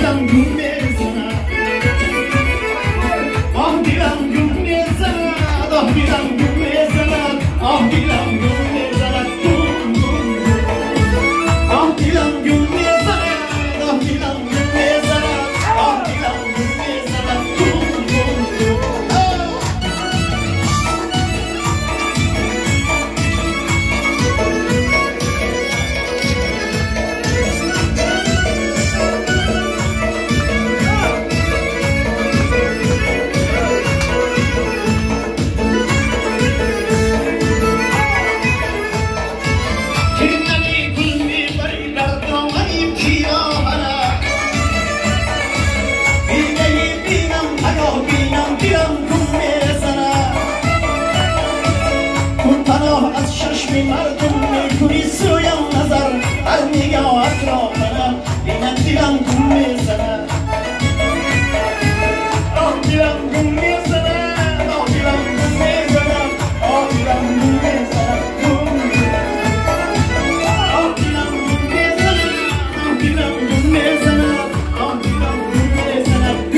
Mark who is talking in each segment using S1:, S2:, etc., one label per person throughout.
S1: dilam gülme sana. Ah dilam gülme sana. Ah dilam gülme sana. Ah dilam gülme sana. Ah dilam gülme sana. Ah dilam gülme sana. Ah dilam gülme sana. از چشم مردم میکنی سویم نظر هر نگاهت را منم بینم دیلم گم میزنه آه دیلم گم میزنه آه دیلم گم میزنه آه دیلم گم میزنه آه دیلم گم میزنه آه دیلم گم میزنه آه دیلم گم میزنه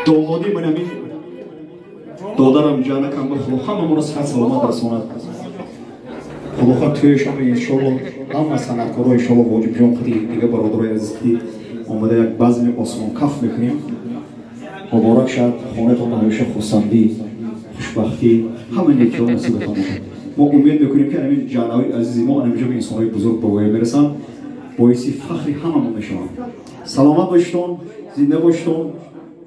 S2: دامادی من همین دادرم جانه کم بخلو همه من صحت سلامت رساند خدا خواهد توی شما انشالله همه صنعتکارها انشالله واجب جان خودی دیگه برادرای عزیز خودی آمده یک بزم آسمان کف میکنیم مبارک شد خانه‌تان همیشه خرسندی خوشبختی همه نیکی ها نصیبتان بکنه ما امید میکنیم که همین جانهای عزیزی ما همیشه به انسانهای بزرگ به وای میرسن باعث فخری هممون میشوند سلامت باشید زنده باشید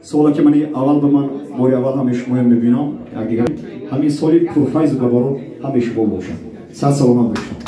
S2: سوالی که من اول به من باری اول همیشه مهم میبینم یک دیگر همین سالی پروفایز ببارو همیشه با باشم سلامت باشید